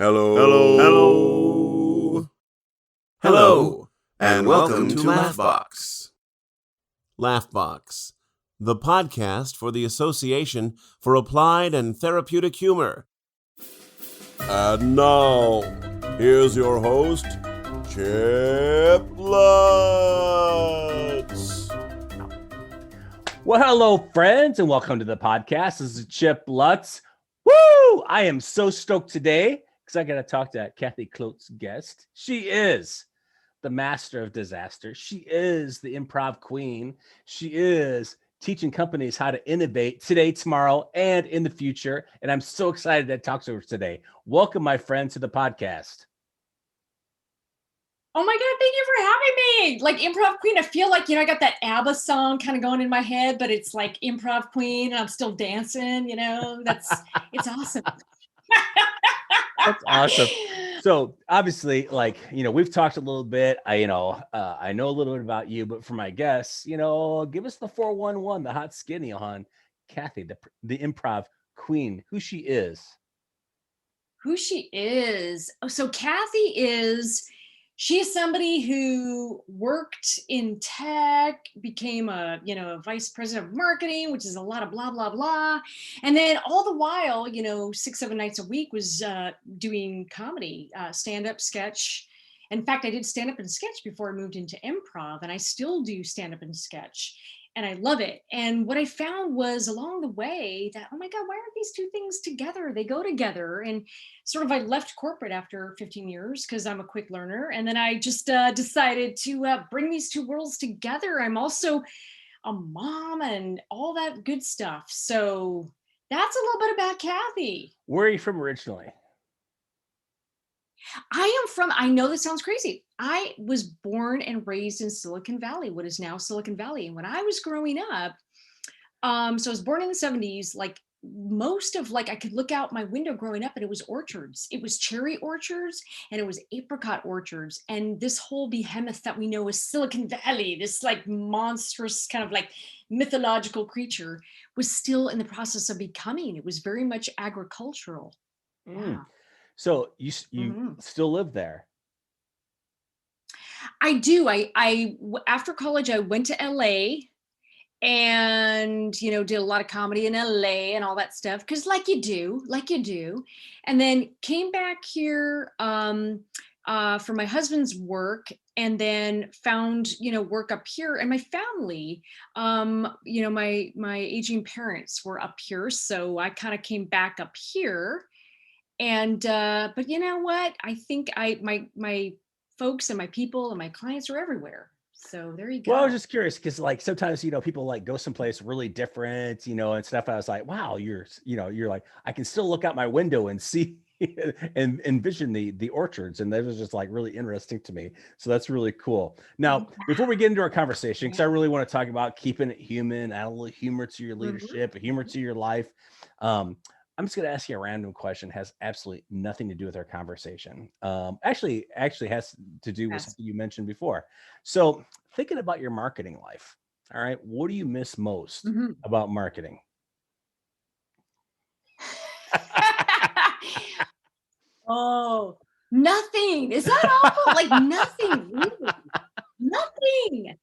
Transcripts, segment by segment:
Hello. Hello. Hello, and welcome to Laughbox. Laughbox, the podcast for the Association for Applied and Therapeutic Humor. And now, here's your host, Chip Lutz. Well, hello, friends, and welcome to the podcast. This is Chip Lutz. Woo! I am so stoked today because I got to talk to Kathy Klotz-Guest. She is the master of disaster. She is the improv queen. She is teaching companies how to innovate today, tomorrow, and in the future. And I'm so excited to talk to her today. Welcome, my friend, to the podcast. Oh my God, thank you for having me. Like improv queen, I feel like, I got that ABBA song kind of going in my head, but it's like improv queen and I'm still dancing, it's awesome. That's awesome. So obviously, we've talked a little bit. I know a little bit about you, but for my guests, give us the 411, the hot skinny on Kathy, the improv queen, who she is. Who she is. Oh, so Kathy she's somebody who worked in tech, became a vice president of marketing, which is a lot of blah, blah, blah. And then all the while, 6-7 nights a week was doing comedy, stand-up, sketch. In fact, I did stand-up and sketch before I moved into improv, and I still do stand-up and sketch. And I love it. And what I found was along the way that, oh my God, why aren't these two things together? They go together. And sort of I left corporate after 15 years because I'm a quick learner. And then I just decided to bring these two worlds together. I'm also a mom and all that good stuff. So that's a little bit about Kathy. Where are you from originally? I know this sounds crazy. I was born and raised in Silicon Valley, what is now Silicon Valley. And when I was growing up, so I was born in the 70s, I could look out my window growing up and it was orchards. It was cherry orchards and it was apricot orchards. And this whole behemoth that we know as Silicon Valley, this like monstrous kind of like mythological creature, was still in the process of becoming. It was very much agricultural. Yeah. So you still live there? I do. I after college, I went to LA and, did a lot of comedy in LA and all that stuff. Cause like you do. And then came back here for my husband's work and then found, work up here and my family, my aging parents were up here. So I kind of came back up here. And, but you know what? I think my folks and my people and my clients are everywhere. So there you go. Well, I was just curious because sometimes, people go someplace really different, and stuff. I was like, wow, you're like, I can still look out my window and see and envision the orchards. And that was just like really interesting to me. So that's really cool. Now, before we get into our conversation, because I really want to talk about keeping it human, add a little humor to your leadership, humor to your life. I'm just going to ask you a random question. It has absolutely nothing to do with our conversation. Actually has to do with something you mentioned before. So thinking about your marketing life, all right, what do you miss most about marketing? Oh, nothing. Is that awful? Like nothing, really. Nothing.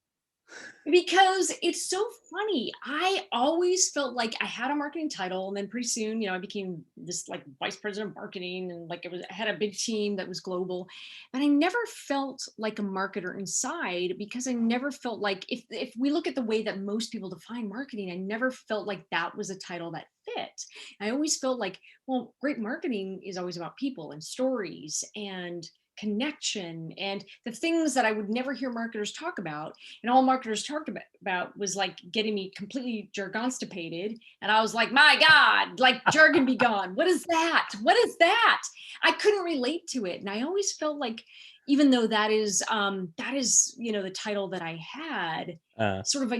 Because it's so funny. I always felt like I had a marketing title, and then pretty soon, I became this like vice president of marketing, and I had a big team that was global. And I never felt like a marketer inside because I never felt like if we look at the way that most people define marketing, I never felt like that was a title that fit. I always felt like, well, great marketing is always about people and stories and connection and the things that I would never hear marketers talk about. And all marketers talked about was like getting me completely jargonstipated. And I was like, my God, like jargon be gone. What is that? What is that? I couldn't relate to it. And I always felt like, even though that is, the title that I had, I sort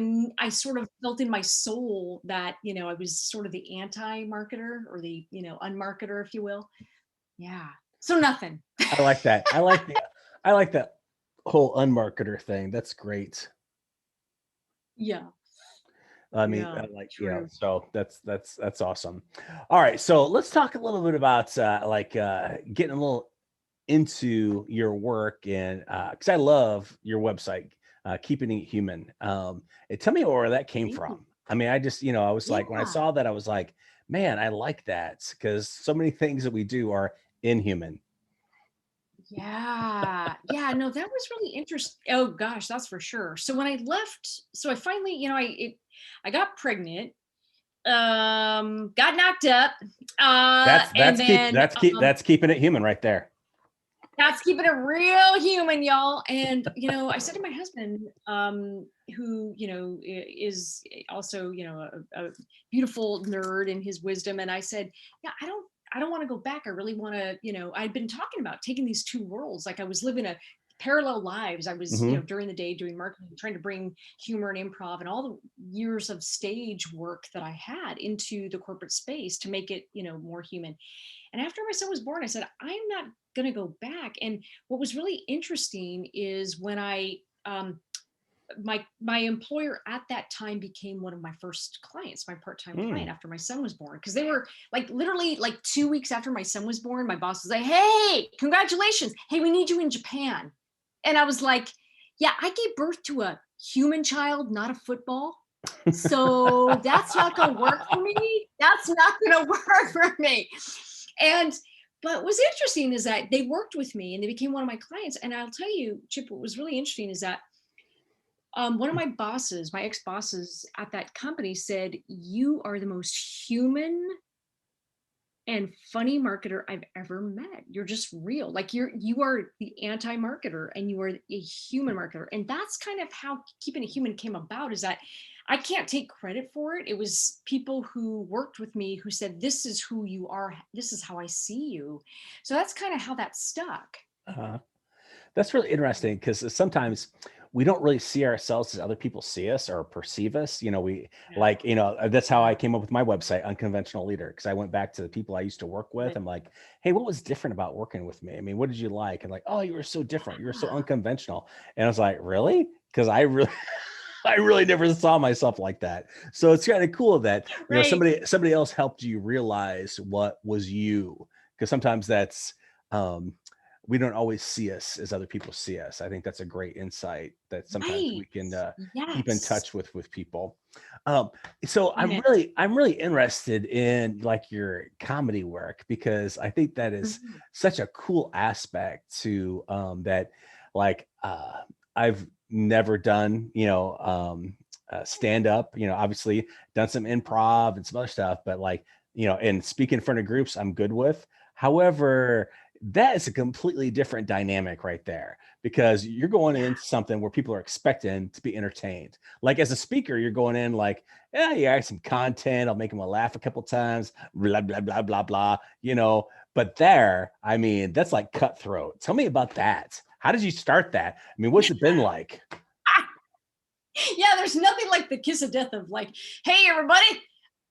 of felt in my soul that, I was sort of the anti-marketer or the, unmarketer, if you will. Yeah. So nothing. I like that. I like that whole unmarketer thing. That's great. Yeah. I mean, Yeah, like, true. so that's awesome. All right, so let's talk a little bit about getting a little into your work, and because I love your website, Keeping It Human. And tell me where that came Thank you. from. I mean, I just, I was like, when I Yeah. saw that, I was like, man, I like that, because so many things that we do are inhuman. Yeah. Yeah. No, that was really interesting. Oh gosh, that's for sure. So when I left, so I finally, I got pregnant, got knocked up, That's and that's keep then that's keep that's keeping it human right there. that's keeping it real human, y'all. And I said to my husband, who is also a beautiful nerd in his wisdom, and I said, yeah, I don't want to go back. I really want to, I'd been talking about taking these two worlds. Like I was living a parallel lives. I was, Hmm. during the day doing marketing, trying to bring humor and improv and all the years of stage work that I had into the corporate space to make it, more human. And after my son was born, I said, I'm not going to go back. And what was really interesting is when my employer at that time became one of my first clients, my part-time client after my son was born. Because they were like literally like 2 weeks after my son was born, my boss was like, hey, congratulations. Hey, we need you in Japan. And I was like, yeah, I gave birth to a human child, not a football. So that's not going to work for me. That's not going to work for me. And but what's interesting is that they worked with me and they became one of my clients. And I'll tell you, Chip, what was really interesting is that one of my bosses, my ex-bosses at that company said, you are the most human and funny marketer I've ever met. You're just real. Like you are the anti-marketer and you are a human marketer. And that's kind of how Keeping It Human came about, is that I can't take credit for it. It was people who worked with me who said, this is who you are. This is how I see you. So that's kind of how that stuck. Uh-huh. That's really interesting, because sometimes we don't really see ourselves as other people see us or perceive us. We Yeah. like, that's how I came up with my website, Unconventional Leader, because I went back to the people I used to work with. I'm like, hey, what was different about working with me? I mean, what did you like? And like, oh, you were so different. You were so unconventional. And I was like, really? Because I really, I really never saw myself like that. So it's kind of cool that, Right. somebody else helped you realize what was you. Because sometimes that's, we don't always see us as other people see us. I think that's a great insight that sometimes Right. we can keep in Yes. touch with people. Um, so Amen. I'm really interested in like your comedy work, because I think that is Mhm. such a cool aspect to that. Like I've never done, stand up. Obviously done some improv and some other stuff, but like, and speak in front of groups, I'm good with. However, that is a completely different dynamic right there, because you're going Yeah. into something where people are expecting to be entertained. Like as a speaker, you're going in like, yeah, I have some content. I'll make them laugh a couple times, blah, blah, blah, blah, blah, but there, I mean, that's like cutthroat. Tell me about that. How did you start that? I mean, what's it been like? Yeah, there's nothing like the kiss of death of like, hey, everybody,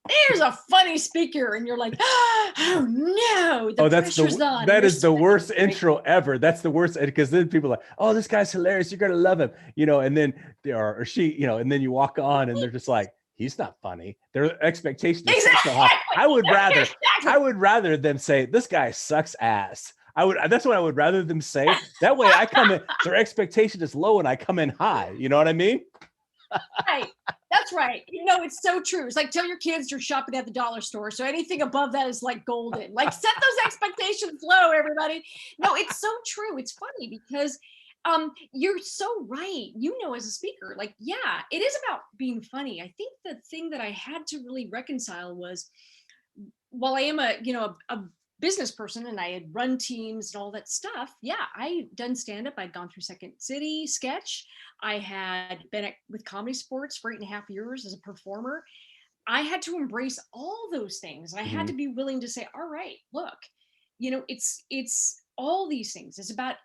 here's a funny speaker. And you're like, oh no, the Oh, pressure's on. And that you're is the sweating, worst right? intro ever. That's the worst, because then people are like, oh, this guy's hilarious. You're gonna love him, and then they are, or she, and then you walk on and they're just like, he's not funny. Their expectation is set so high. Exactly. I Exactly. would rather them say, this guy sucks ass. That's what I would rather them say. That way I come in, their expectation is low and I come in high. You know what I mean? Right. That's right. It's so true. It's like, tell your kids you're shopping at the dollar store. So anything above that is like golden. Like set those expectations low, everybody. No, it's so true. It's funny because you're so right. As a speaker, like, yeah, it is about being funny. I think the thing that I had to really reconcile was, while I am a business person and I had run teams and all that stuff, yeah, I done stand up. I'd gone through Second City sketch. I had been with ComedySportz for 8.5 years as a performer. I had to embrace all those things. And I had to Mhm. be willing to say, all right, look, it's all these things. It's about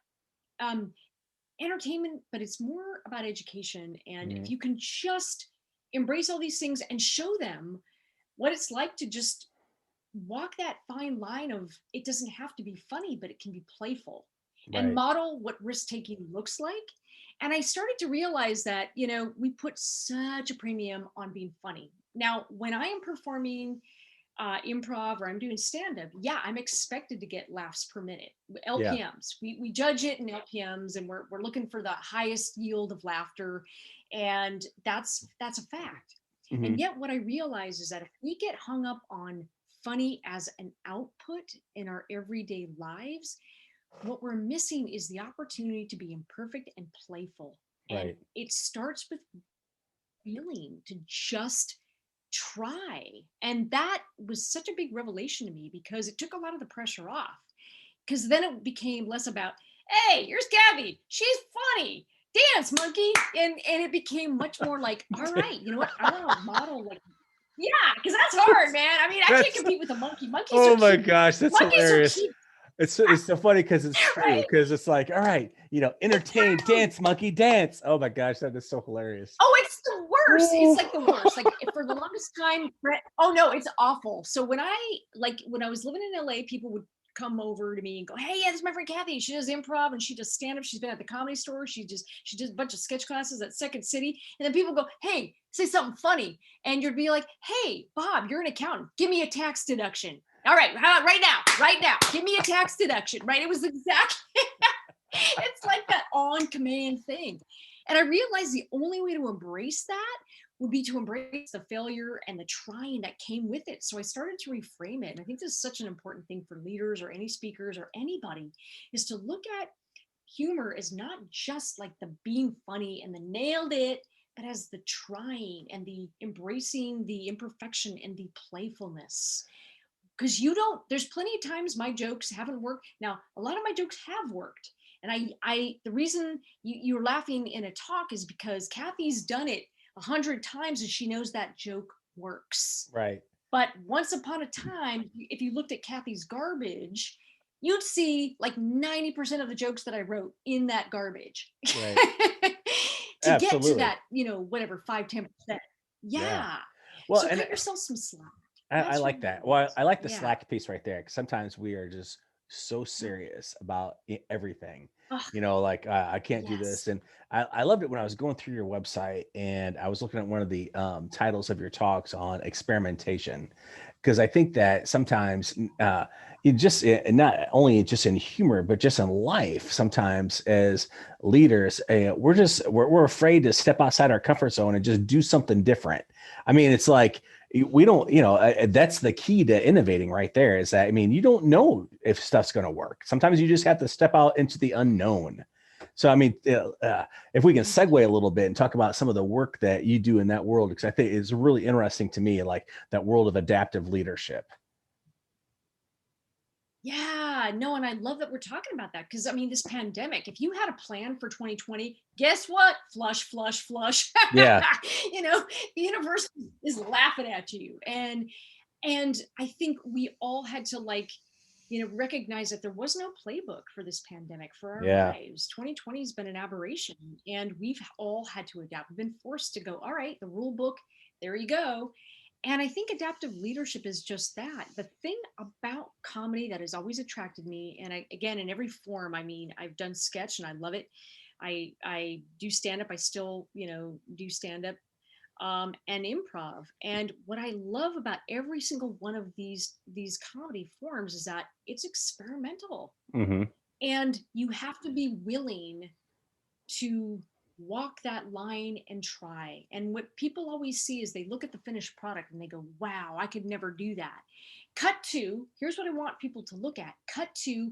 um, entertainment, but it's more about education. And if Mhm. you can just embrace all these things and show them what it's like to just walk that fine line of, it doesn't have to be funny, but it can be playful. and model what risk-taking looks like. And I started to realize that, we put such a premium on being funny. Now, when I am performing improv or I'm doing stand-up, I'm expected to get laughs per minute, LPMs. We judge it in LPMs, and we're looking for the highest yield of laughter, and that's a fact. Mm-hmm. And yet what I realize is that if we get hung up on funny as an output in our everyday lives, what we're missing is the opportunity to be imperfect and playful. And it starts with willing to just try. And that was such a big revelation to me, because it took a lot of the pressure off. Because then it became less about, hey, here's Kathy, she's funny, dance monkey. And it became much more like, all right, you know what, I want to model like, because that's hard, man. I mean, I can't compete with a monkey. Monkeys are cute. Oh my gosh, that's Monkeys hilarious. are cute. It's so funny because it's true, because it's like, all right, entertain, dance, monkey, dance. Oh my gosh, that is so hilarious. Oh, it's the worst. It's like the worst. Like for the longest time, oh no, it's awful. So when I was living in LA, people would come over to me and go, hey, this is my friend Kathy. She does improv and she does stand-up. She's been at the Comedy Store. She does a bunch of sketch classes at Second City. And then people go, hey, say something funny. And you'd be like, hey, Bob, you're an accountant. Give me a tax deduction. All right, how about right now, give me a tax deduction, right? It was exactly, it's like that on command thing. And I realized the only way to embrace that would be to embrace the failure and the trying that came with it. So I started to reframe it. And I think this is such an important thing for leaders or any speakers or anybody, is to look at humor as not just like the being funny and the nailed it, but as the trying and the embracing the imperfection and the playfulness. Because there's plenty of times my jokes haven't worked. Now, a lot of my jokes have worked. And the reason you're laughing in a talk is because Kathy's done it 100 times and she knows that joke works. Right. But once upon a time, if you looked at Kathy's garbage, you'd see like 90% of the jokes that I wrote in that garbage. Right. To get to that, whatever, 5-10%. Yeah. Well, so and cut yourself some slack. I like that. Well, I like the Yeah. slack piece right there. 'Cause sometimes we are just so serious about everything. Like I can't do this. And I loved it when I was going through your website and I was looking at one of the titles of your talks on experimentation, because I think that sometimes it just not only just in humor, but just in life, sometimes as leaders, we're afraid to step outside our comfort zone and just do something different. I mean, it's like, we don't, that's the key to innovating right there, is that, I mean, you don't know if stuff's going to work. Sometimes you just have to step out into the unknown. So, I mean, if we can segue a little bit and talk about some of the work that you do in that world, because I think it's really interesting to me, like that world of adaptive leadership. Yeah, no, and I love that we're talking about that, because I mean, this pandemic, if you had a plan for 2020, guess what? Flush, flush, flush. Yeah. The universe is laughing at you. And I think we all had to recognize that there was no playbook for this pandemic, for our lives. 2020 has been an aberration, and we've all had to adapt. We've been forced to go, all right, the rule book, there you go. And I think adaptive leadership is just that. The thing about comedy that has always attracted me, and again, in every form, I mean, I've done sketch and I love it. I do stand up. I still, do stand up and improv. And what I love about every single one of these comedy forms is that it's experimental. Mm-hmm. And you have to be willing to walk that line and try. And what people always see is they look at the finished product and they go, wow, I could never do that. Cut to, here's what I want people to look at. Cut to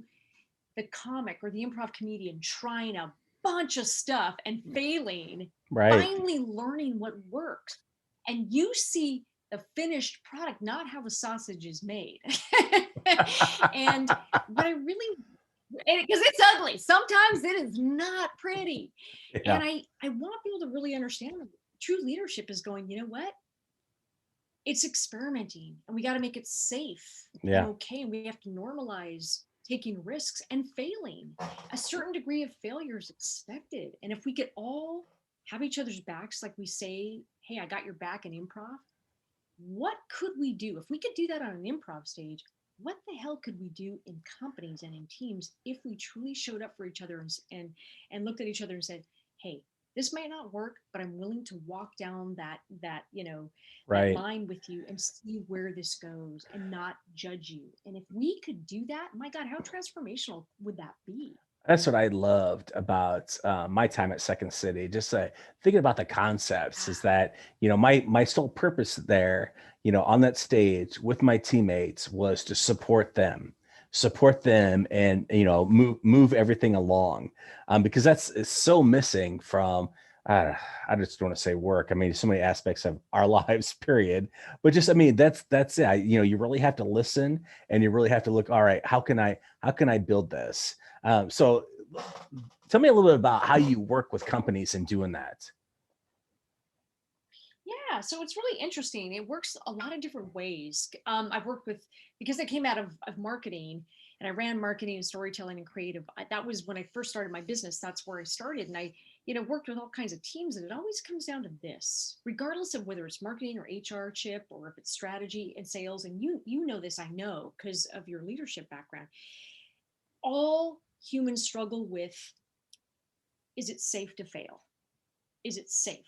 the comic or the improv comedian trying a bunch of stuff and failing, finally learning what works. And you see the finished product, not how the sausage is made. And what I really, because it's ugly. Sometimes it is not pretty. Yeah. And I want people to really understand that true leadership is going, you know what? It's experimenting, and we got to make it safe and okay. And we have to normalize taking risks and failing. A certain degree of failure is expected. And if we could all have each other's backs, like we say, hey, I got your back in improv, what could we do? If we could do that on an improv stage, what the hell could we do in companies and in teams if we truly showed up for each other and looked at each other and said, hey, this might not work, but I'm willing to walk down that that Right. line with you and see where this goes and not judge you. And if we could do that, my God, how transformational would that be? That's what I loved about my time at Second City. Just thinking about the concepts is that, my sole purpose there, on that stage with my teammates was to support them and, move everything along, because it's so missing from, I just don't want to say work. I mean, so many aspects of our lives, period. But just, I mean, that's it. You really have to listen, and you really have to look, all right, how can I build this? So tell me a little bit about how you work with companies in doing that. Yeah, so it's really interesting. It works a lot of different ways. I've worked with, because I came out of marketing and I ran marketing and storytelling and creative. That was when I first started my business. That's where I started. And I, worked with all kinds of teams. And it always comes down to this, regardless of whether it's marketing or HR, Chip, or if it's strategy and sales. And you know this, I know, because of your leadership background. All humans struggle with, is it safe to fail? Is it safe?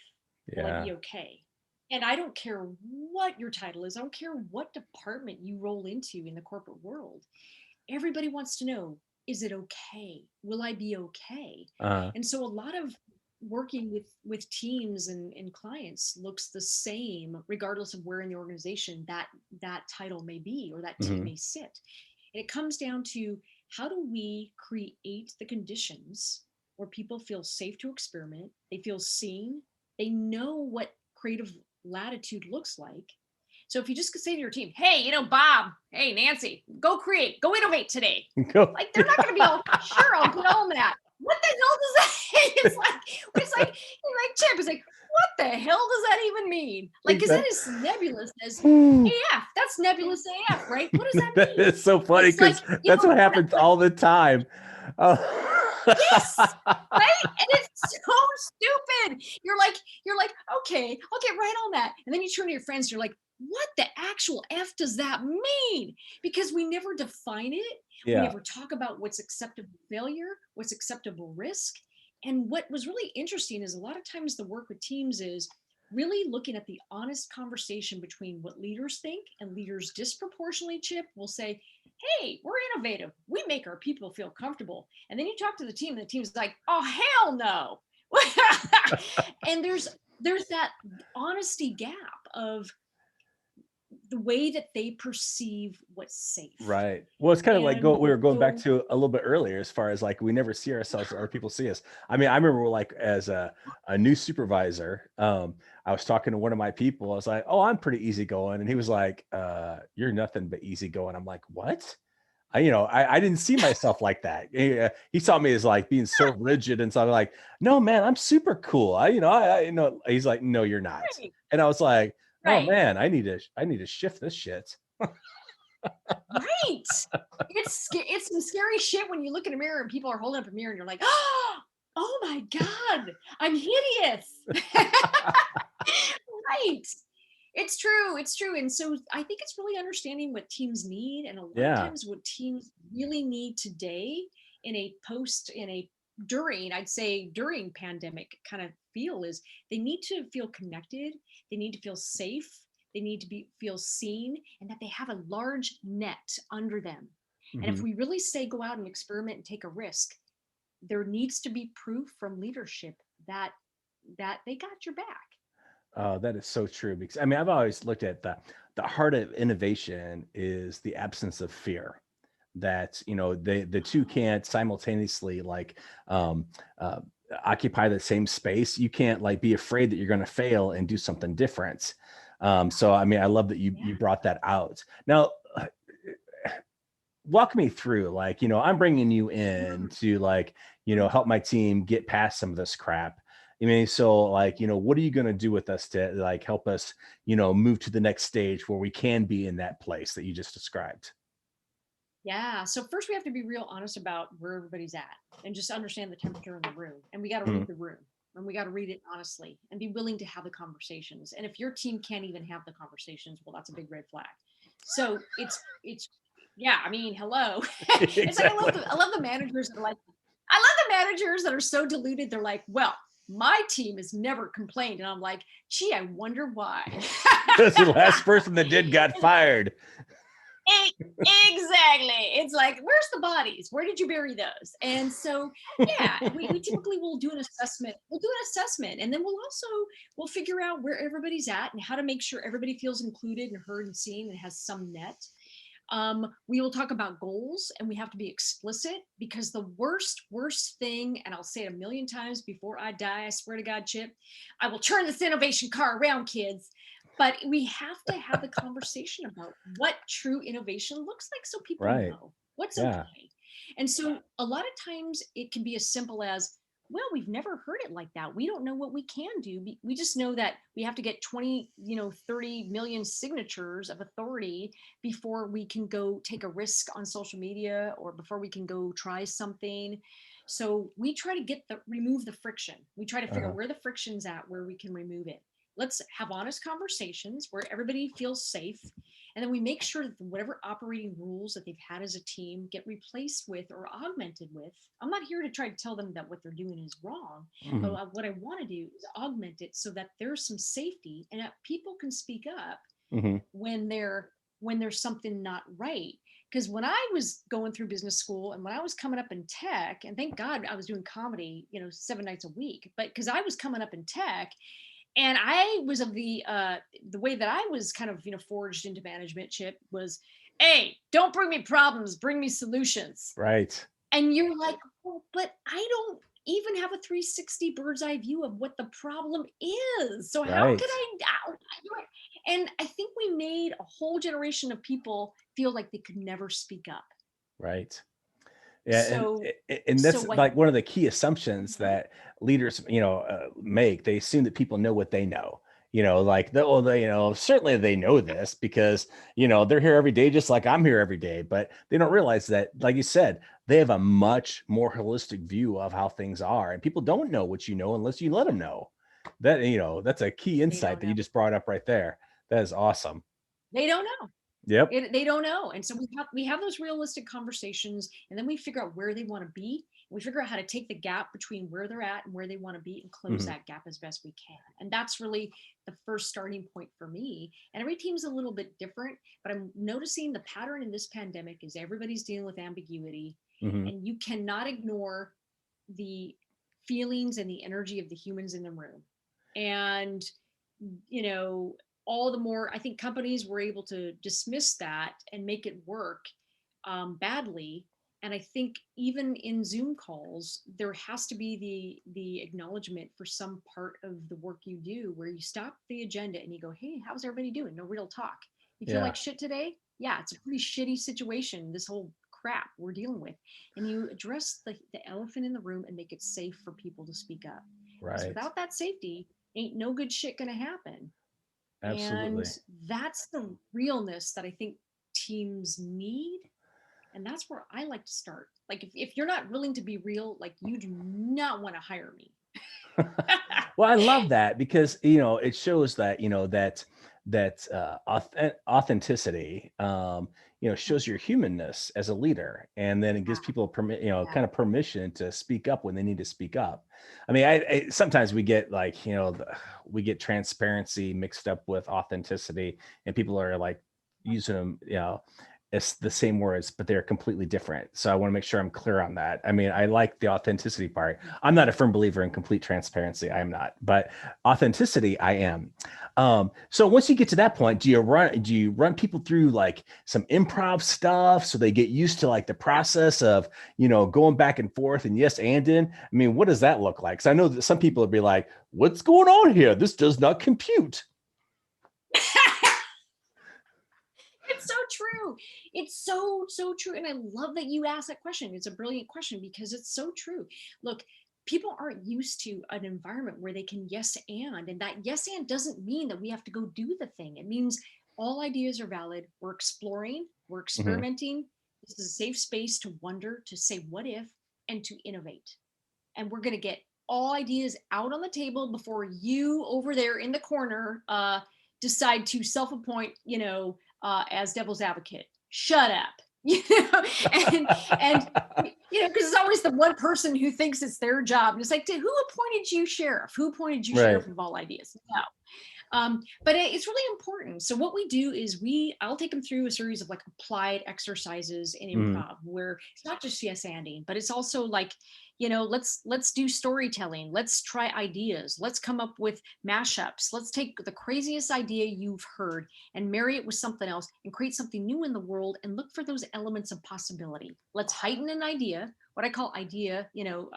Will I Yeah. be okay? And I don't care what your title is. I don't care what department you roll into in the corporate world. Everybody wants to know, is it okay? Will I be okay? Uh, And so a lot of working with teams and clients looks the same, regardless of where in the organization that title may be or that team mhm. may sit. And it comes down to, how do we create the conditions where people feel safe to experiment, they feel seen, they know what creative latitude looks like. So if you just could say to your team, hey, Bob, hey, Nancy, go create, go innovate today. Go. Like, they're not going to be all, sure, I'll get on that. What the hell does that? It's like Chip is like, what the hell does that even mean? Like, because that is nebulous as AF. That's nebulous AF, right? What does that That mean? is so funny, It's like, because that's what happens all the time. Oh. yes, right? And it's so stupid. You're like, okay, I'll get right on that. And then you turn to your friends, you're like, what the actual F does that mean? Because we never define it. We Yeah. never talk about what's acceptable failure, what's acceptable risk. And what was really interesting is a lot of times the work with teams is really looking at the honest conversation between what leaders think, and leaders disproportionately, Chip, will say, hey, we're innovative. We make our people feel comfortable. And then you talk to the team, and the team's like, oh, hell no. And there's that honesty gap of the way that they perceive what's safe. Right. Well, it's kind of like And we were going back so, to a little bit earlier, as far as like we never see ourselves or people see us. I mean, I remember like as a new supervisor, I was talking to one of my people. I was like, "Oh, I'm pretty easygoing," and he was like, "You're nothing but easygoing." I'm like, "What?" I didn't see myself like that. He saw me as like being so rigid, and so I'm like, "No, man, I'm super cool." He's like, "No, you're not," right, and I was like, "Oh right. man, I need to shift this shit." Right. It's some scary shit when you look in a mirror and people are holding up a mirror and you're like, oh my God, I'm hideous. Right. It's true. It's true. And so I think it's really understanding what teams need. And a lot of Yeah. times what teams really need today in a I'd say during pandemic kind of feel is, they need to feel connected. They need to feel safe. They need to feel seen, and that they have a large net under them. And if Mhm. we really say go out and experiment and take a risk, there needs to be proof from leadership that they got your back. Oh, that is so true, because I mean, I've always looked at the heart of innovation is the absence of fear. That the two can't simultaneously like um, uh, occupy the same space. You can't like be afraid that you're going to fail and do something different. So I mean, I love that you Yeah. brought that out. Now, walk me through, like, I'm bringing you in to like, help my team get past some of this crap. I mean, so like, what are you going to do with us to like help us, move to the next stage where we can be in that place that you just described? Yeah. So first we have to be real honest about where everybody's at and just understand the temperature in the room. And we got to Mhm. read the room, and we got to read it honestly and be willing to have the conversations. And if your team can't even have the conversations, well, that's a big red flag. So it's Yeah, I mean, hello. It's like I love the managers that are like, I love the managers that are so deluded. They're like, well, my team has never complained. And I'm like, gee, I wonder why. Because the last person that did got fired. Exactly. It's like, where's the bodies? Where did you bury those? And so, yeah, we typically will do an assessment. We'll do an assessment, and then we'll figure out where everybody's at and how to make sure everybody feels included and heard and seen and has some net. We will talk about goals, and we have to be explicit, because the worst thing, and I'll say it a million times before I die, I swear to God, Chip, I will turn this innovation car around, kids. But we have to have the conversation about what true innovation looks like, so people know what's okay. And so a lot of times it can be as simple as, well, we've never heard it like that. We don't know what we can do. We just know that we have to get 20, 30 million signatures of authority before we can go take a risk on social media, or before we can go try something. So we try to remove the friction. We try to figure out where the friction's at, where we can remove it. Let's have honest conversations where everybody feels safe. And then we make sure that whatever operating rules that they've had as a team get replaced with or augmented with. I'm not here to try to tell them that what they're doing is wrong, but what I want to do is augment it so that there's some safety and that people can speak up when there's something not right. Because when I was going through business school and when I was coming up in tech, and thank God I was doing comedy, 7 nights a week, but because I was coming up in tech, and I was of the way that I was kind of, forged into management, Chip, was, hey, don't bring me problems, bring me solutions. Right. And you're like, well, but I don't even have a 360 bird's eye view of what the problem is. So how could I do it? And I think we made a whole generation of people feel like they could never speak up. Right. Yeah, So, and that's like one of the key assumptions that leaders, make. They assume that people know what they know. Certainly they know this because they're here every day, just like I'm here every day. But they don't realize that, like you said, they have a much more holistic view of how things are, and people don't know what you know unless you let them know. That that's a key insight that you just brought up right there. That is awesome. They don't know. Yep. They don't know. And so we have those realistic conversations, and then we figure out where they want to be. We figure out how to take the gap between where they're at and where they want to be and close that gap as best we can. And that's really the first starting point for me. And every team's a little bit different, but I'm noticing the pattern in this pandemic is everybody's dealing with ambiguity, and you cannot ignore the feelings and the energy of the humans in the room. And, all the more I think companies were able to dismiss that and make it work badly. And I think even in Zoom calls, there has to be the acknowledgement for some part of the work you do where you stop the agenda and you go, hey, how's everybody doing? No real talk. You feel like shit today? Yeah, it's a pretty shitty situation, this whole crap we're dealing with. And you address the elephant in the room and make it safe for people to speak up. Right. Because without that safety, ain't no good shit gonna happen. Absolutely. And that's the realness that I think teams need. And that's where I like to start. Like, if you're not willing to be real, like, you do not want to hire me. Well, I love that because, it shows that, authenticity, shows your humanness as a leader. And then it gives people kind of permission to speak up when they need to speak up. I mean, I sometimes we get like, we get transparency mixed up with authenticity, and people are like using them, it's the same words, but they're completely different. So I want to make sure I'm clear on that. I mean, I like the authenticity part. I'm not a firm believer in complete transparency. I am not, but authenticity, I am. So once you get to that point, do you run people through like some improv stuff so they get used to like the process of, going back and forth and yes, and in? I mean, what does that look like? Because I know that some people would be like, what's going on here? This does not compute. It's so true. It's so true. And I love that you asked that question. It's a brilliant question because it's so true. Look, people aren't used to an environment where they can yes and that yes and doesn't mean that we have to go do the thing. It means all ideas are valid. We're exploring, we're experimenting. This is a safe space to wonder, to say what if, and to innovate. And we're going to get all ideas out on the table before you over there in the corner decide to self-appoint, as devil's advocate. Shut up. you know, and you know, because it's always the one person who thinks it's their job. And it's like, who appointed you sheriff? Who appointed you Right. sheriff of all ideas? No. But it's really important. So what we do is I'll take them through a series of like applied exercises in improv, where it's not just yes anding, but it's also like, you know, let's do storytelling. Let's try ideas. Let's come up with mashups. Let's take the craziest idea you've heard and marry it with something else and create something new in the world and look for those elements of possibility. Let's heighten an idea, what I call idea, you know,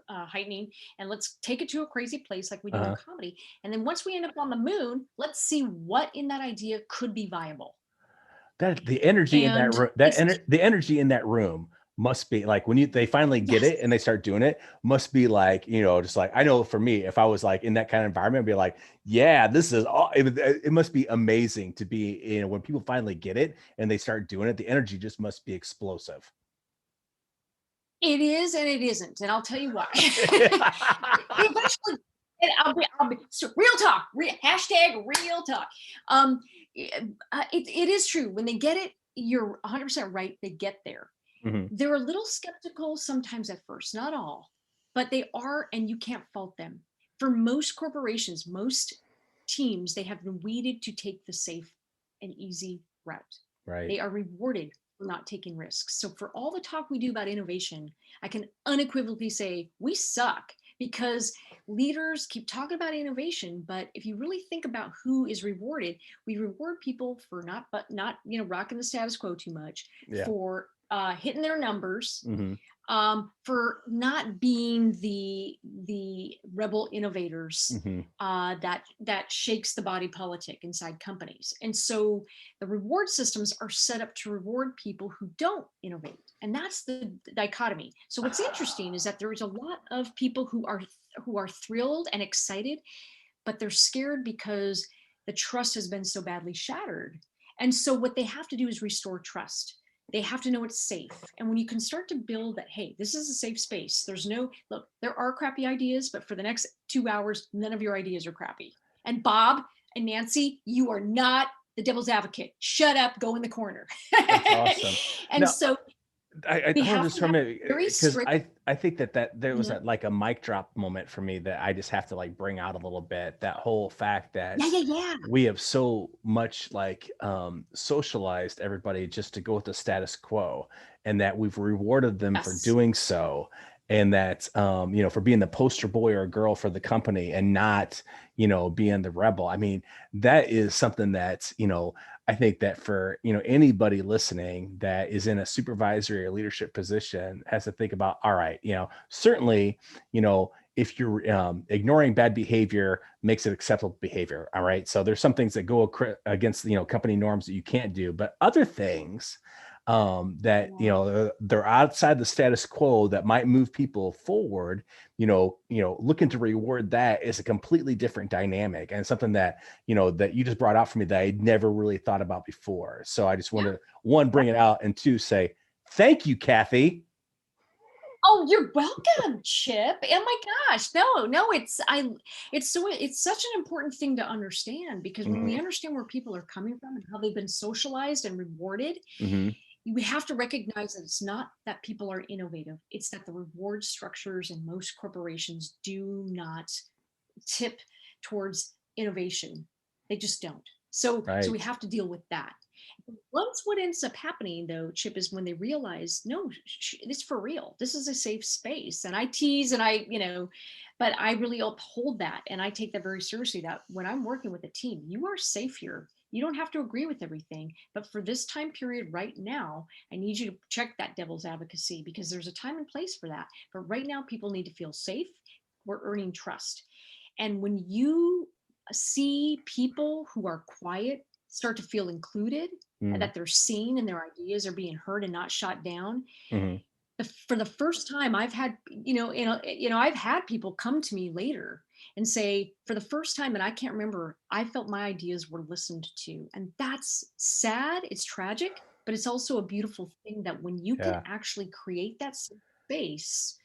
heightening, and let's take it to a crazy place like we do in comedy. And then once we end up on the moon, let's see what in that idea could be viable. That the energy in that room, the energy in that room must be like when they finally get it and they start doing it, must be like, you know, just like, I know for me, if I was like in that kind of environment, I'd be like, yeah, this is all, it must be amazing to be, you know, when people finally get it and they start doing it, the energy just must be explosive. It is, and it isn't. And I'll tell you why. Eventually, I'll be so real talk, hashtag real talk. It is true. When they get it, you're 100% right. They get there. They're a little skeptical sometimes at first, not all, but they are, and you can't fault them. For most corporations, most teams, they have been weeded to take the safe and easy route. Right. They are rewarded for not taking risks. So for all the talk we do about innovation, I can unequivocally say we suck, because leaders keep talking about innovation, but if you really think about who is rewarded, we reward people for not you know, rocking the status quo too much, for hitting their numbers, for not being the rebel innovators that shakes the body politic inside companies. And so the reward systems are set up to reward people who don't innovate. And that's the dichotomy. So what's interesting is that there is a lot of people who are thrilled and excited, but they're scared because the trust has been so badly shattered. And so what they have to do is restore trust. They have to know it's safe. And when you can start to build that, hey, this is a safe space. Look, there are crappy ideas, but for the next 2 hours, none of your ideas are crappy. And Bob and Nancy, you are not the devil's advocate. Shut up, go in the corner. That's awesome. And so I told this from it because I think that there was like a mic drop moment for me that I just have to like bring out a little bit. That whole fact that we have so much like socialized everybody just to go with the status quo, and that we've rewarded them for doing so, and that you know, for being the poster boy or girl for the company and not, you know, being the rebel. I mean, that is something that, you know, I think that for, you know, anybody listening that is in a supervisory or leadership position has to think about, all right, you know, certainly, you know, if you're ignoring bad behavior makes it acceptable behavior. All right. So there's some things that go against, you know, company norms that you can't do, but other things that, you know, they're outside the status quo that might move people forward, you know, looking to reward that is a completely different dynamic, and something that, you know, that you just brought out for me that I never really thought about before. So I just want to, one, bring it out, and two, say, thank you, Kathy. Oh, you're welcome, Chip. Oh my gosh. No, it's such an important thing to understand, because when we understand where people are coming from and how they've been socialized and rewarded, we have to recognize that it's not that people are innovative. It's that the reward structures in most corporations do not tip towards innovation. They just don't. So we have to deal with that. Once what ends up happening, though, Chip, is when they realize, no, it's for real. This is a safe space. And I tease and I, you know, but I really uphold that. And I take that very seriously, that when I'm working with a team, you are safe here. You don't have to agree with everything. But for this time period right now, I need you to check that devil's advocacy, because there's a time and place for that. But right now, people need to feel safe. We're earning trust. And when you see people who are quiet start to feel included, and that they're seen and their ideas are being heard and not shot down. For the first time, I've had, I've had people come to me later and say, for the first time, and I can't remember, I felt my ideas were listened to. And that's sad. It's tragic, but it's also a beautiful thing that when you can actually create that space,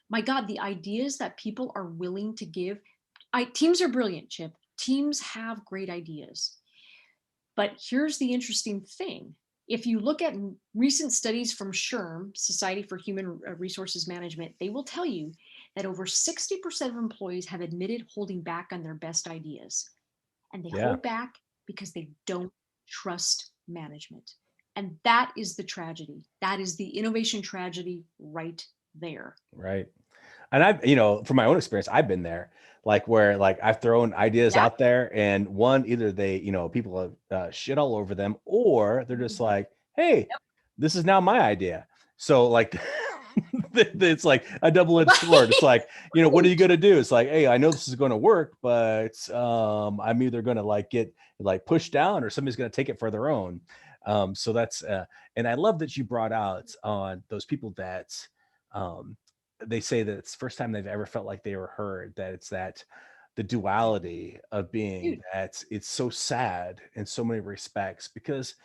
my God, the ideas that people are willing to give. Teams are brilliant, Chip. Teams have great ideas. But here's the interesting thing. if you look at recent studies from SHRM, Society for Human Resources Management, they will tell you that over 60% of employees have admitted holding back on their best ideas. And they hold back because they don't trust management. And that is the tragedy. That is the innovation tragedy right there. Right. And I've, from my own experience, I've been there, like where like I've thrown ideas out there, and either they, people have shit all over them, or they're just like, hey, this is now my idea. So like, it's like a double-edged sword. It's like, what are you going to do? It's like, hey, I know this is going to work, but I'm either going to like get like pushed down, or somebody's going to take it for their own. So that's, and I love that you brought out on those people that, they say that it's the first time they've ever felt like they were heard, that it's that the duality of being that it's so sad in so many respects, because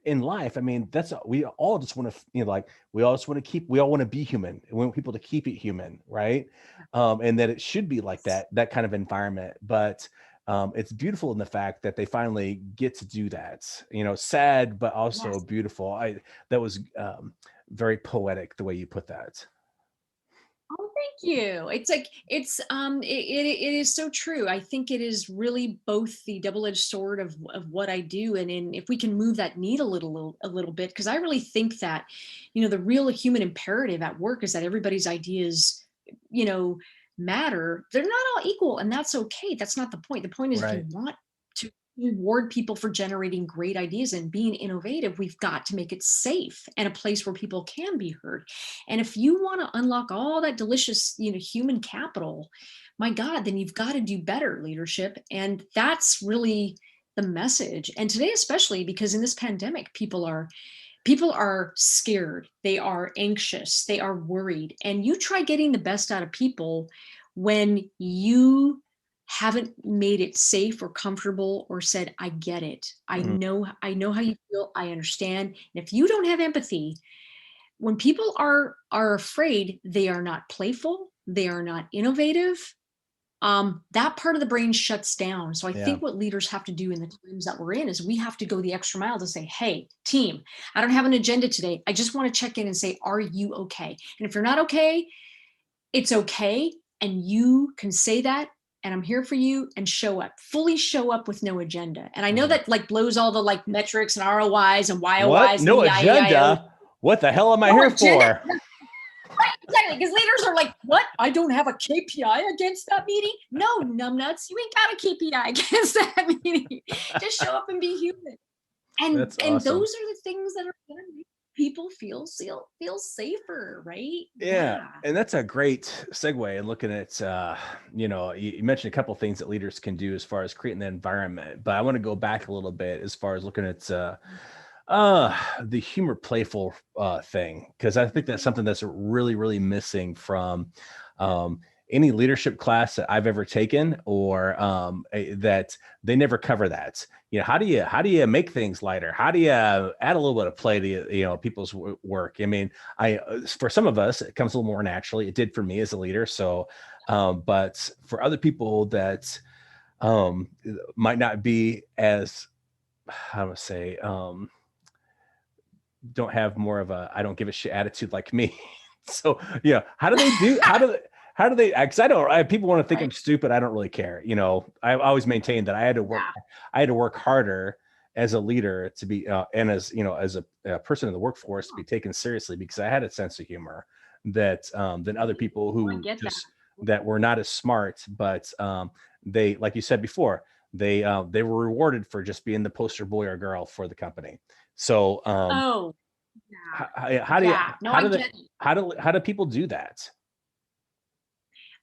in life, I mean, we all just want to, we all just want to we all want to be human. We want people to keep it human, right? And that it should be like that kind of environment. But it's beautiful in the fact that they finally get to do that, sad, but also beautiful. That was very poetic, the way you put that. Oh, thank you. It's like, it is so true. I think it is really both the double-edged sword of what I do. And if we can move that needle a little bit, because I really think that, the real human imperative at work is that everybody's ideas, matter. They're not all equal, and that's okay. That's not the point. The point is, if you want to reward people for generating great ideas and being innovative, we've got to make it safe and a place where people can be heard. And if you want to unlock all that delicious, human capital, my God, then you've got to do better leadership. And that's really the message. And today, especially because in this pandemic, people are scared, they are anxious, they are worried. And you try getting the best out of people when you haven't made it safe or comfortable, or said, I get it. I know how you feel. I understand. And if you don't have empathy, when people are afraid, they are not playful, they are not innovative. That part of the brain shuts down. So I think what leaders have to do in the times that we're in is we have to go the extra mile to say, hey, team, I don't have an agenda today. I just want to check in and say, are you okay? And if you're not okay, it's okay. And you can say that, and I'm here for you, and fully show up with no agenda. And I know that like blows all the like metrics and ROIs and YOIs. What? No agenda? What the hell am I here for? Right, exactly. Because leaders are like, what? I don't have a KPI against that meeting? No, numbnuts. You ain't got a KPI against that meeting. Just show up and be human. And That's and awesome. those are the things that are going to make people feel safer, right? Yeah. And that's a great segue. And looking at, you mentioned a couple of things that leaders can do as far as creating the environment, but I want to go back a little bit as far as looking at the humor playful thing, because I think that's something that's really, really missing from any leadership class that I've ever taken, or that they never cover that. How do you make things lighter? How do you add a little bit of play to people's work? I mean, for some of us, it comes a little more naturally. It did for me as a leader. So, but for other people that might not be as, how do I say, don't have more of a I don't give a shit attitude like me. So how do they, because people want to think I'm stupid. I don't really care. I always maintained that I had to work harder as a leader to be and as as a person in the workforce to be taken seriously, because I had a sense of humor that than other people who that were not as smart, but they, like you said before, they were rewarded for just being the poster boy or girl for the company. So how do people do that?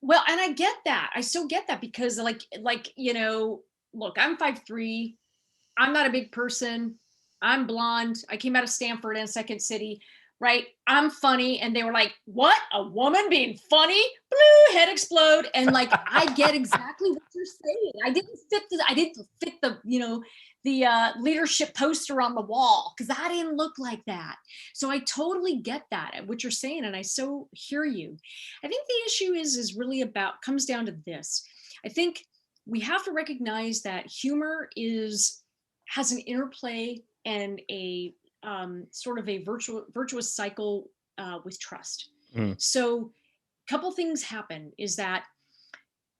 Well, and I get that. I so get that, because look, I'm 5'3". I'm not a big person. I'm blonde. I came out of Stanford and Second City, right? I'm funny. And they were like, what? A woman being funny? Blue, head explode. And like, I get exactly what you're saying. I didn't fit the leadership poster on the wall, because I didn't look like that. So I totally get that, what you're saying. And I so hear you. I think the issue is really comes down to this. I think we have to recognize that humor has an interplay and a sort of a virtuous cycle with trust. Mm. So a couple things happen is that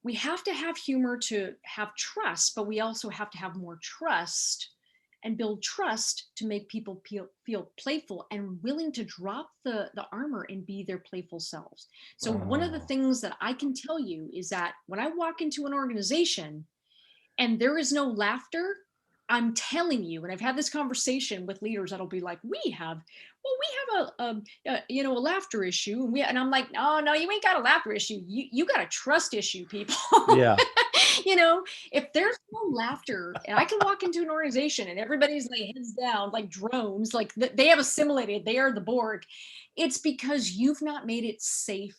we have to have humor to have trust, but we also have to have more trust and build trust to make people feel playful and willing to drop the armor and be their playful selves. So one of the things that I can tell you is that when I walk into an organization and there is no laughter, I'm telling you, and I've had this conversation with leaders that'll be like, we have a laughter issue, and I'm like, oh no, you ain't got a laughter issue. You got a trust issue, people. Yeah. If there's no laughter, and I can walk into an organization and everybody's like heads down, like drones, like they have assimilated, they are the Borg. It's because you've not made it safe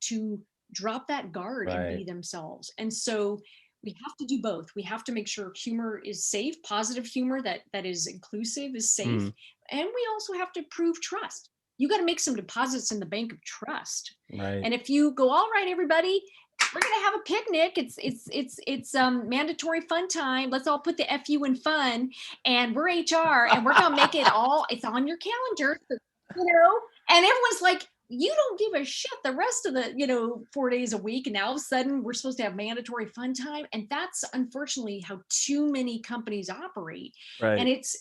to drop that guard and be themselves. And so we have to do both. We have to make sure humor is safe, positive humor that is inclusive is safe. And we also have to prove trust. You got to make some deposits in the bank of trust. Right. And if you go, all right, everybody, we're going to have a picnic. It's mandatory fun time. Let's all put the FU in fun, and we're HR, and we're going to make it all, it's on your calendar, and everyone's like, you don't give a shit the rest of the 4 days a week, and now all of a sudden we're supposed to have mandatory fun time. And that's unfortunately how too many companies operate. Right. And it's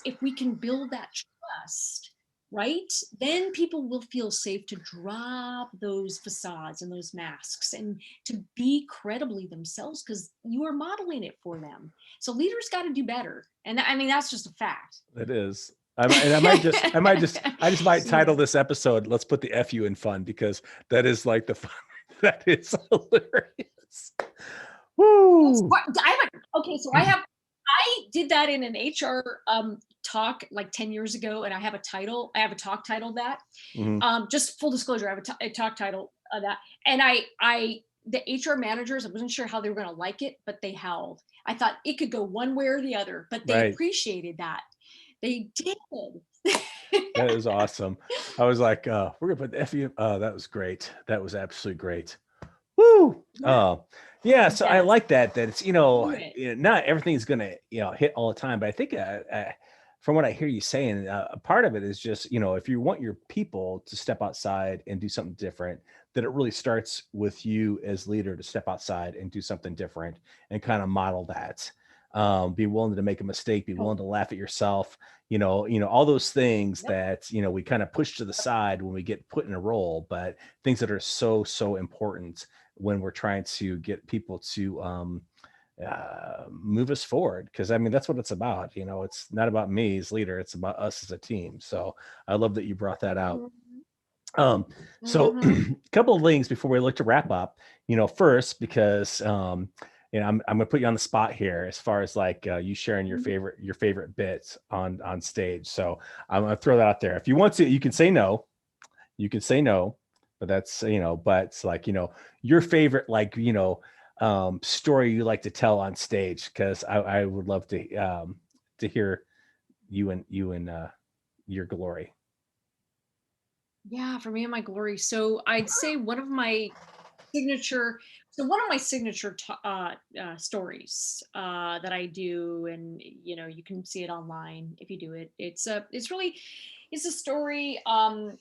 if we can build that trust, right, then people will feel safe to drop those facades and those masks and to be credibly themselves, because you are modeling it for them. So leaders got to do better, and I mean that's just a fact. It is. I just might title this episode, "Let's Put the FU in Fun," because that is like the fun. That is hilarious. Woo. I did that in an HR talk like 10 years ago, and I have a title. I have a talk titled that. Just full disclosure, I have a talk title of that. And the HR managers, I wasn't sure how they were going to like it, but they howled. I thought it could go one way or the other, but they appreciated that. They did. That is awesome. I was like, we're gonna put the FU. That was great. That was absolutely great. Woo. Yeah. So I like that it's, not everything's gonna, hit all the time, but I think from what I hear you saying, a part of it is just, if you want your people to step outside and do something different, that it really starts with you as leader to step outside and do something different and kind of model that. Be willing to make a mistake, be willing to laugh at yourself, all those things that, we kind of push to the side when we get put in a role, but things that are so, so important when we're trying to get people to move us forward. Because I mean, that's what it's about. It's not about me as leader, it's about us as a team. So I love that you brought that out. So a couple of things before we look to wrap up, first, because I'm gonna put you on the spot here as far as like you sharing your favorite bits on stage. So I'm gonna throw that out there. If you want to, you can say no. But that's but it's like your favorite story you like to tell on stage, because I would love to hear you and your glory. Yeah, for me and my glory. So I'd say one of my signature stories that I do, and you can see it online if you do it. It's a story. I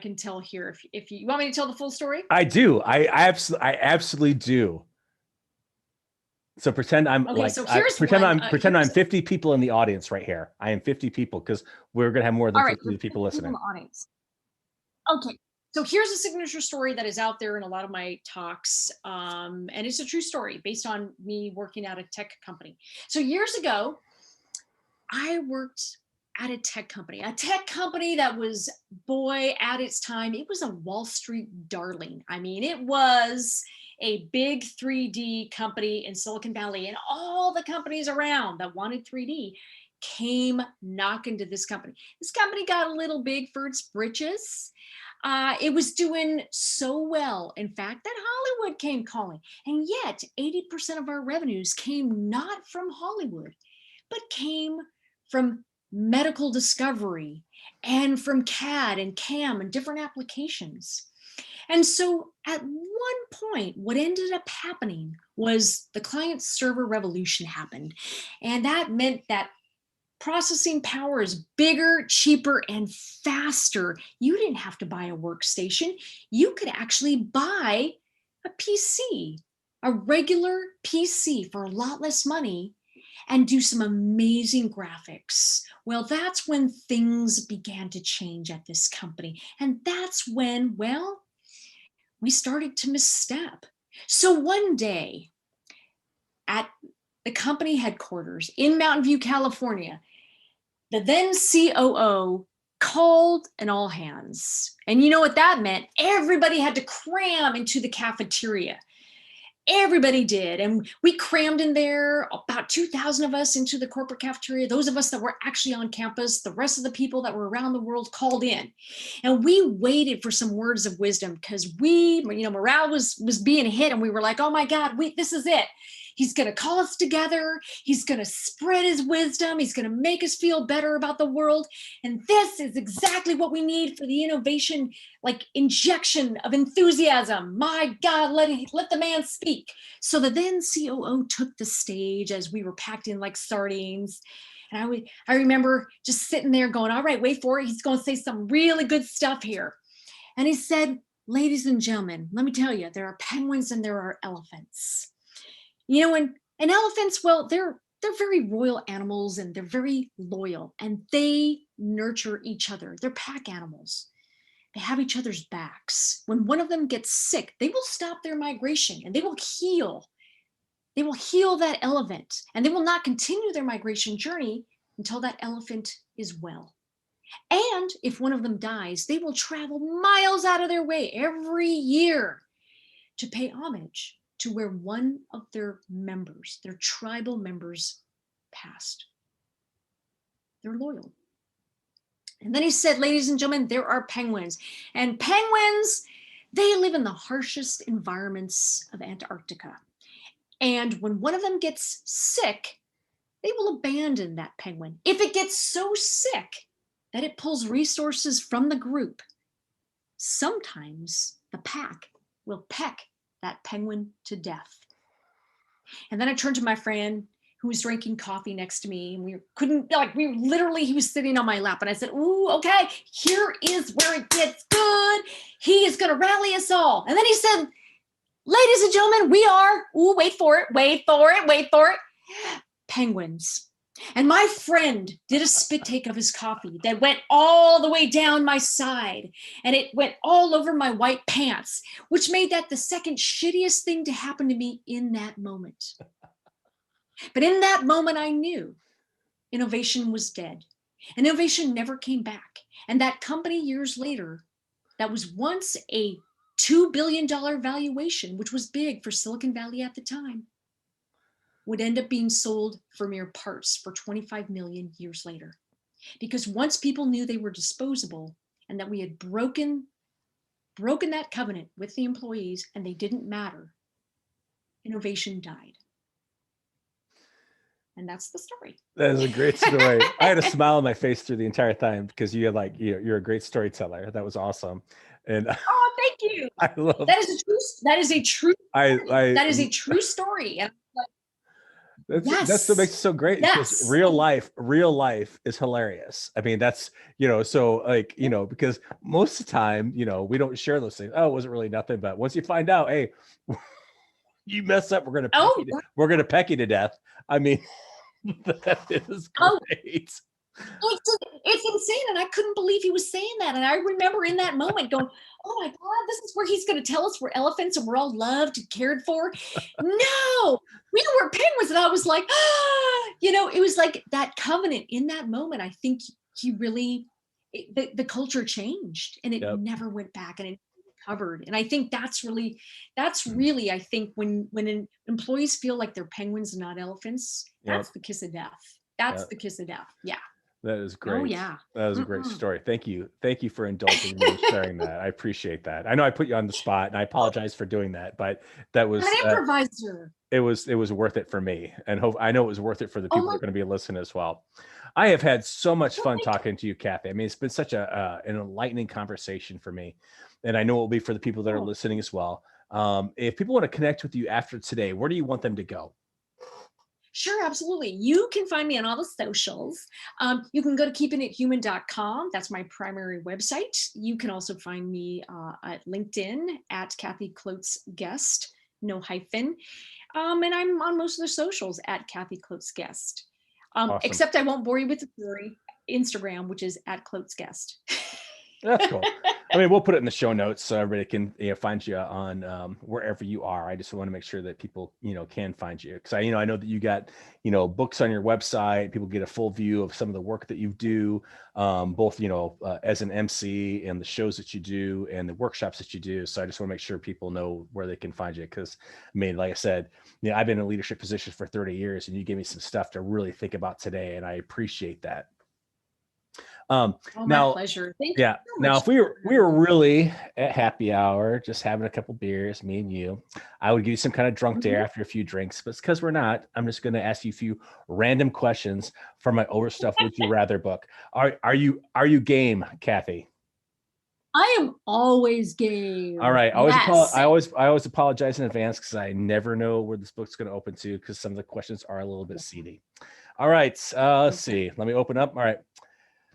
can tell here if you want me to tell the full story. I do. I absolutely do. So pretend I'm pretend I'm 50 people in the audience right here. I am 50 people because we're gonna have more than 50 people listening. In the audience. Okay. So here's a signature story that is out there in a lot of my talks. And it's a true story based on me working at a tech company. So years ago, I worked at a tech company that was, at its time, it was a Wall Street darling. I mean, it was a big 3D company in Silicon Valley, and all the companies around that wanted 3D came knocking to this company. This company got a little big for its britches. It was doing so well, in fact, that Hollywood came calling. And yet 80% of our revenues came not from Hollywood, but came from medical discovery and from CAD and CAM and different applications. And so at one point, what ended up happening was the client server revolution happened. And that meant that processing power is bigger, cheaper, and faster. You didn't have to buy a workstation. You could actually buy a PC, a regular PC for a lot less money, and do some amazing graphics. Well, that's when things began to change at this company. And that's when, well, we started to misstep. So one day at the company headquarters in Mountain View, California, the then COO called an all hands. And you know what that meant? Everybody had to cram into the cafeteria. Everybody did. And we crammed in there, about 2,000 of us into the corporate cafeteria. Those of us that were actually on campus, the rest of the people that were around the world called in. And we waited for some words of wisdom because morale was being hit. And we were like, oh my God, this is it. He's going to call us together. He's going to spread his wisdom. He's going to make us feel better about the world. And this is exactly what we need for the innovation, like injection of enthusiasm. My God, let the man speak. So the then COO took the stage as we were packed in like sardines. And I remember just sitting there going, all right, wait for it. He's going to say some really good stuff here. And he said, ladies and gentlemen, let me tell you, there are penguins and there are elephants. You know, and elephants, well, they're very royal animals and they're very loyal and they nurture each other. They're pack animals. They have each other's backs. When one of them gets sick, they will stop their migration and they will heal. They will heal that elephant and they will not continue their migration journey until that elephant is well. And if one of them dies, they will travel miles out of their way every year to pay homage to where one of their members, their tribal members, passed. They're loyal. And then he said, ladies and gentlemen, there are penguins. And penguins, they live in the harshest environments of Antarctica. And when one of them gets sick, they will abandon that penguin. If it gets so sick that it pulls resources from the group, sometimes the pack will peck that penguin to death. And then I turned to my friend who was drinking coffee next to me, and he was sitting on my lap, and I said, ooh, okay, here is where it gets good. He is going to rally us all. And then he said, ladies and gentlemen, we are, wait for it, penguins. And my friend did a spit take of his coffee that went all the way down my side and it went all over my white pants, which made that the second shittiest thing to happen to me in that moment. But in that moment, I knew innovation was dead. Innovation never came back. And that company years later, that was once a $2 billion valuation, which was big for Silicon Valley at the time, would end up being sold for mere parts for 25 million years later. Because once people knew they were disposable and that we had broken that covenant with the employees and they didn't matter, innovation died. And that's the story. That is a great story. I had a smile on my face through the entire time because you're a great storyteller. That was awesome. And oh, thank you. I love that is a true story. And that's what makes it so great. Yes. Because real life is hilarious. I mean, that's, because most of the time, we don't share those things. Oh, it wasn't really nothing. But once you find out, hey, you mess up, we're going to peck you to death. I mean, that is great. It's insane. And I couldn't believe he was saying that. And I remember in that moment going, oh my God, this is where he's going to tell us we're elephants and we're all loved and cared for. No, we were penguins. And I was like, it was like that covenant in that moment. I think he really, the culture changed and it never went back and it recovered. And I think that's really, I think when employees feel like they're penguins and not elephants, that's the kiss of death. That's the kiss of death. Yeah. That is great. Oh, yeah. That was a great story. Thank you. Thank you for indulging me and sharing that. I appreciate that. I know I put you on the spot and I apologize for doing that, but that was an improviser. It was worth it for me. And I know it was worth it for the people that are going to be listening as well. I have had so much fun talking to you, Kathy. I mean, it's been such an enlightening conversation for me. And I know it will be for the people that are listening as well. If people want to connect with you after today, where do you want them to go? Sure, absolutely. You can find me on all the socials. You can go to keepingithuman.com. That's my primary website. You can also find me at LinkedIn at Kathy Klotz-Guest, no hyphen. And I'm on most of the socials at Kathy Klotz-Guest. Awesome. Except I won't bore you with the story. Instagram, which is at Klotz-Guest. That's cool. I mean, we'll put it in the show notes so everybody can find you on wherever you are. I just want to make sure that people, can find you. Because I know that you got, books on your website. People get a full view of some of the work that you do, both, as an MC and the shows that you do and the workshops that you do. So I just want to make sure people know where they can find you. Because, I mean, like I said, I've been in leadership positions for 30 years and you gave me some stuff to really think about today. And I appreciate that. My now, pleasure. Thank you. Yeah. So Now, much. if we were really at happy hour, just having a couple beers, me and you, I would give you some kind of drunk dare after a few drinks. But because we're not, I'm just going to ask you a few random questions from my Overstuff Would You Rather book. Are you game, Kathy? I am always game. All right. Yes. I always apologize in advance because I never know where this book's going to open to because some of the questions are a little bit seedy. All right. Let's see. Let me open up. All right.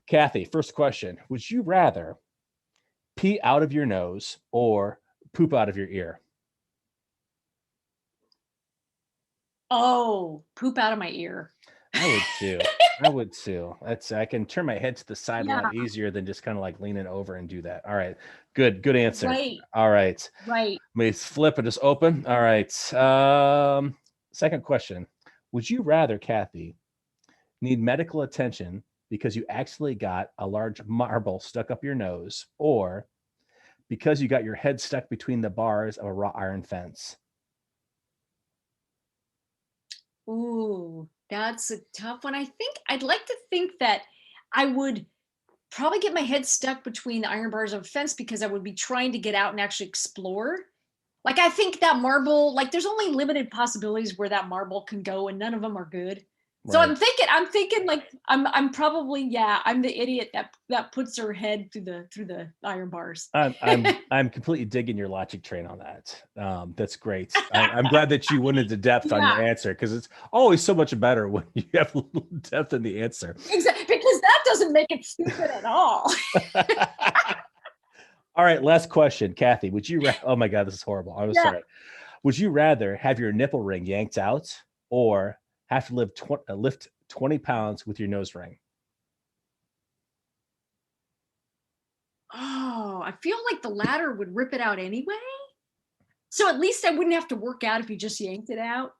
Kathy, first question. Would you rather pee out of your nose or poop out of your ear? Oh, poop out of my ear. I would too. I can turn my head to the side a lot easier than just kind of like leaning over and do that. All right. Good answer. Right. All right. Right. Let me flip and just open. All right. Second question. Would you rather, Kathy, need medical attention because you actually got a large marble stuck up your nose, or because you got your head stuck between the bars of a wrought iron fence? Ooh, that's a tough one. I'd like to think that I would probably get my head stuck between the iron bars of a fence because I would be trying to get out and actually explore. Like, I think that marble, like there's only limited possibilities where that marble can go and none of them are good. So Right. I'm thinking like I'm probably, I'm the idiot that puts her head through the iron bars. I'm completely digging your logic train on that. That's great. I'm glad that you went into depth on your answer because it's always so much better when you have a little depth in the answer. Exactly, because that doesn't make it stupid at all. All right, last question, Kathy. Would you? Oh my God, this is horrible. I'm sorry. Would you rather have your nipple ring yanked out or have to lift 20 pounds with your nose ring? Oh, I feel like the latter would rip it out anyway. So at least I wouldn't have to work out if you just yanked it out.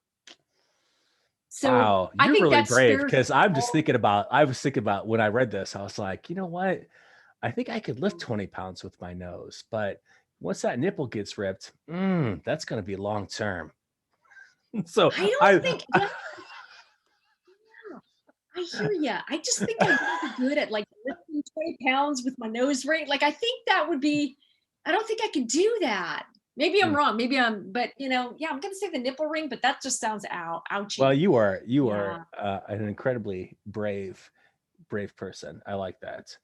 So wow, I you're think really that's brave fair. because I was thinking about when I read this, I was like, you know what? I think I could lift 20 pounds with my nose, but once that nipple gets ripped, that's going to be long term. So I don't think. I hear you. I just think I would be good at like lifting 20 pounds with my nose ring. Like, I think that would be, I don't think I could do that. Maybe I'm wrong. Maybe but I'm going to say the nipple ring, but that just sounds ouchy. Well, you are an incredibly brave person. I like that.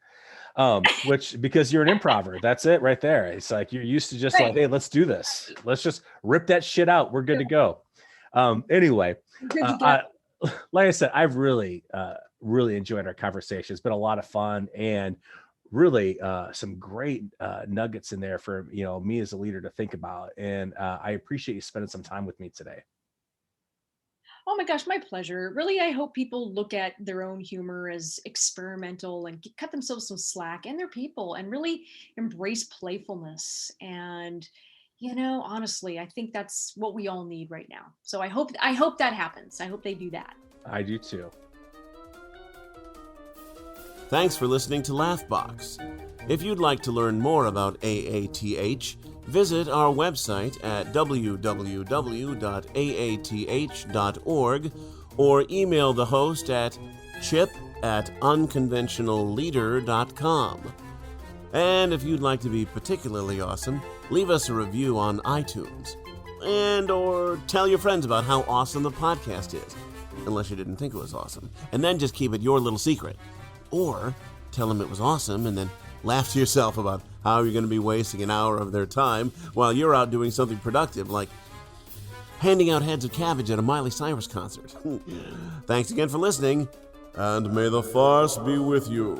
Because you're an improver. That's it right there. It's like, you're used to just like, hey, let's do this. Let's just rip that shit out. We're good to go. Anyway, like I said, I've really enjoyed our conversation. It's been a lot of fun and really some great nuggets in there for me as a leader to think about. And I appreciate you spending some time with me today. Oh my gosh, my pleasure. Really, I hope people look at their own humor as experimental and cut themselves some slack and their people and really embrace playfulness. And honestly, I think that's what we all need right now. So I hope that happens. I hope they do that. I do too. Thanks for listening to Laughbox. If you'd like to learn more about AATH, visit our website at www.aath.org or email the host at chip@unconventionalleader.com. And if you'd like to be particularly awesome, leave us a review on iTunes. Or tell your friends about how awesome the podcast is, unless you didn't think it was awesome. And then just keep it your little secret. Or tell them it was awesome and then laugh to yourself about how you're going to be wasting an hour of their time while you're out doing something productive like, handing out heads of cabbage at a Miley Cyrus concert. Thanks again for listening, and may the farce be with you.